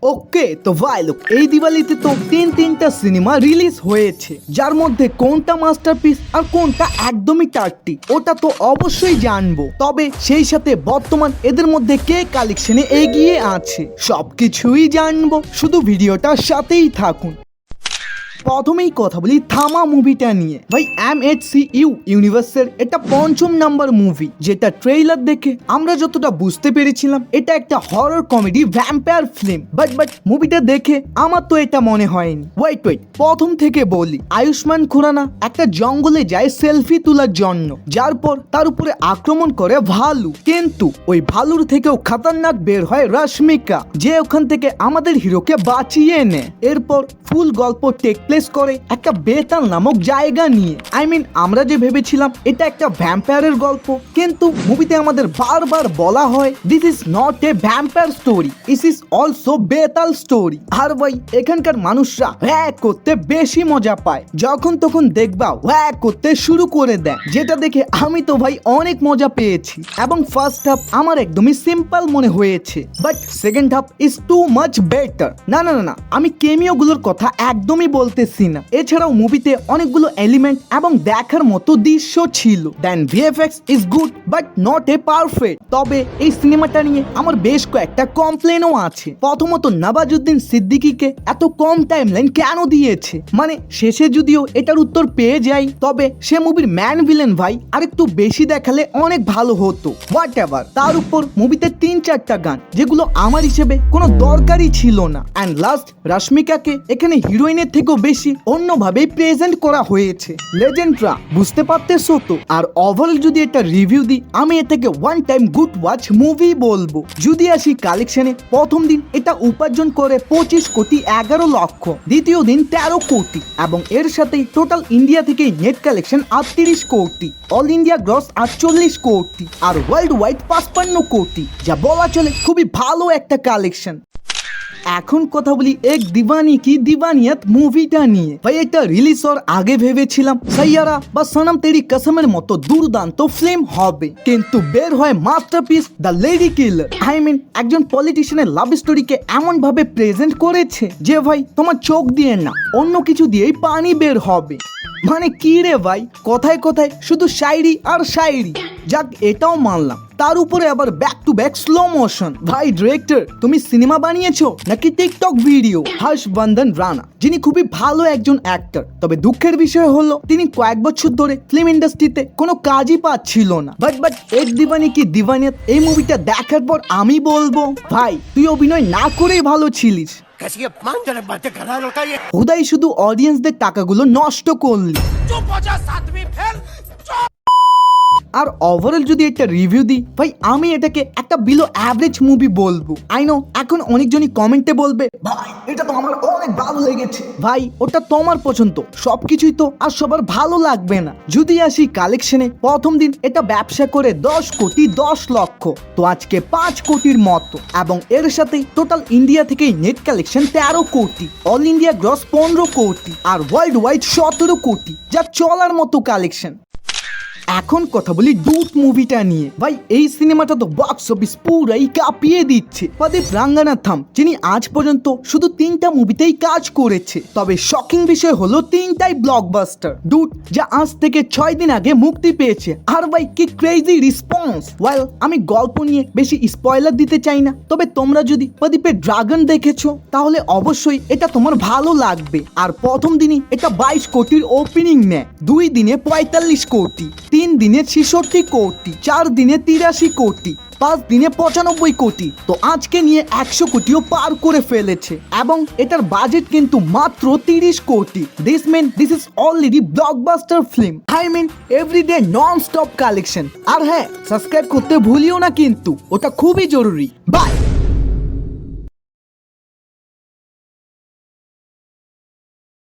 ওকে তো ভাই লোক এই দিওয়ালিতে তো তিনটা সিনেমা রিলিজ হয়েছে, যার মধ্যে কোনটা মাস্টারপিস আর কোনটা একদমই টাট্টি ওটা তো অবশ্যই জানবো। তবে সেই সাথে বর্তমান এদের মধ্যে কে কালেকশনে এগিয়ে আছে সবকিছুই জানবো, শুধু ভিডিওটার সাথেই থাকুন। প্রথমেই কথা বলি থামা মুভিটা নিয়ে। ভাই MHCU ইউনিভার্সের এটা ৫ম নাম্বার মুভি, যেটা ট্রেইলার দেখে আমরা যতটা বুঝতে পেরেছিলাম এটা একটা horror comedy vampire film. But মুভিটা দেখে আমার তো এটা মনে হয়নি। ওয়েট প্রথম থেকে বলি, আয়ুষ্মান খুরানা একটা জঙ্গলে যায় সেলফি তোলার জন্য, যার পর তার উপরে আক্রমণ করে ভালু, কিন্তু ওই ভালুর থেকেও খতরনাক বের হয় রশ্মিকা, যে ওখান থেকে আমাদের হিরোকে বাঁচিয়ে নেয়। এরপর ফুল গল্প টেক প্লেস করে একটা বেতাল নামক জায়গা নিয়ে। আমরা যে ভেবেছিলাম এটা একটা ভ্যাম্পায়ারের গল্প, কিন্তু মুভিতে আমাদের বারবার বলা হয় this is not a vampire story, this is also Betal story. আর ভাই এখানকার মানুষরা ওয়াক করতে বেশি মজা পায়, যখন তখন দেখবা ওয়াক করতে শুরু করে দেয়, যেটা দেখে আমি তো ভাই অনেক মজা পেয়েছি। এবং ফার্স্ট হাফ আমার একদমই সিম্পল মনে হয়েছে, but second half is too much better. না, আমি কেমিও গুলোর কথা একদমই বলতেছি না। এছাড়াও মুভিতে অনেকগুলো এলিমেন্ট এবং দেখার মতো দৃশ্য ছিল। দেন VFX is good but not a perfect. তবে এই সিনেমাটা নিয়ে আমার বেশ কয়েকটা কমপ্লেনও আছে। প্রথমত নওয়াজুদ্দিন সিদ্দিকীকে এত কম টাইমলাইন কেন দিয়েছে? শেষে যদিও এটার উত্তর পেয়ে যাই, তবে সে মুভির ম্যান ভিলেন ভাই আরেকটু বেশি দেখালে অনেক ভালো হতো। হোয়াট এভার, তার উপর মুভিতে ৩-৪টা গান যেগুলো আমার হিসেবে কোনো দরকারই ছিল না। অ্যান্ড লাস্ট, রশ্মিকাকে এখানে হিরোইনের থেকেও বেশি অন্যভাবে প্রেজেন্ট করা হয়েছে। লেজেন্ডরা বুঝতে পারতেছো তো? আর ওভারঅল যদি এটা রিভিউ দিই, আমি এটাকে one time good watch movie বলবো। যদি আসি কালেকশনে, প্রথম দিন এটা উপার্জন করে 25,11,00,000, দ্বিতীয় দিন 13 কোটি, এবং এর সাথেই টোটাল ইন্ডিয়া থেকে নেট কালেকশন 38 কোটি, অল ইন্ডিয়া গ্রস 48 কোটি, আর ওয়ার্ল্ড ওয়াইড 55 কোটি, যা বলা চলে খুবই ভালো একটা কালেকশন। এখন কথা বলি এক দিওয়ানি কি দিওয়ানিয়াত মুভিটা নিয়ে। ভাই এটা রিলিজ হওয়ার আগে ভেবেছিলাম সাইয়ারা বা সনম তেরি কসমের মতো দুর্দান্ত ফিল্ম হবে, কিন্তু বের হয় মাস্টারপিস দ্য লেডি কিলার। একজন পলিটিশিয়ানের লাভ স্টোরিকে এমন ভাবে প্রেজেন্ট করেছে যে ভাই তোমার চোখ দিয়ে না অন্য কিছু দিয়েই পানি বের হবে। কি রে ভাই, কথায় কথায় শুধু শায়রি আর শায়রি। যাক, এটাও মানলাম, তার উপরে আবার back to back slow motion. ভাই ডিরেক্টর, তুমি সিনেমা বানিয়েছো নাকি টিকটক ভিডিও? হর্ষবর্ধন রানা, যিনি খুবই ভালো একজন অ্যাক্টর, তবে দুঃখের বিষয় হলো তিনি কয়েক বছর ধরে ফিল্ম ইন্ডাস্ট্রিতে কোনো কাজই পাচ্ছিল না। বাট এক দিওয়ানি কি দিওয়ানিয়াত এই মুভিটা দেখার পর আমি বলবো ভাই তুই অভিনয় না করেই ভালো ছিলিস। হুদাই শুধু অডিয়েন্সদের টাকাগুলো নষ্ট করলি। আর ওভারঅল যদি একটা রিভিউ দিই, ভাই আমি এটাকে একটা বিলো অ্যাভারেজ মুভি বলবো। আই নো এখন অনেকজনই কমেন্টে বলবে ভাই এটা তো আমার অনেক ভালো লেগেছে। ভাই ওটা তোমার পছন্দ, সবকিছুই তো আর সবার ভালো লাগবে না। যদি আসি কালেকশনে, প্রথম দিন এটা ব্যবসা করে 10,10,00,000, তো আজকে 5 কোটির মতো, এবং এর সাথে টোটাল ইন্ডিয়া থেকে নেট কালেকশন 13 কোটি, অল ইন্ডিয়া গ্রস 15 কোটি, আর ওয়ার্ল্ড ওয়াইড 17 কোটি, যা চলার মতো কালেকশন। এখন কথা বলি ডুট মুভিটা নিয়ে। ভাই এই সিনেমাটা তো বক্স অফিস পুরাই কাঁপিয়ে দিচ্ছে। প্রদীপ রাঙ্গানাথম, যিনি আজ পর্যন্ত শুধু 3টা মুভিতেই কাজ করেছে, তবে শকিং বিষয় হলো 3টাই ব্লকবাস্টার। ডুট যা আজ থেকে 6 দিন আগে মুক্তি পেয়েছে, আর ভাই কি ক্রেজি রেসপন্স। ওয়েল আমি গল্প নিয়ে বেশি স্পয়লার দিতে চাই না, তবে তোমরা যদি প্রদীপের ড্রাগন দেখেছো তাহলে অবশ্যই এটা তোমার ভালো লাগবে। আর প্রথম দিনই এটা 22 কোটির ওপেনিং নেয়, 2 দিনে 45 কোটি, 3 দিনে 66 কোটি, 4 দিনে 83 কোটি, 5 দিনে 95 কোটি, তো আজকে নিয়ে 100 কোটিও পার করে ফেলেছে, এবং এটার বাজেট কিন্তু মাত্র 30 কোটি। This is already blockbuster film. Everyday non stop collection. আর হ্যাঁ, সাবস্ক্রাইব করতে ভুলিও না কিন্তু, ওটা খুবই জরুরি। বাই।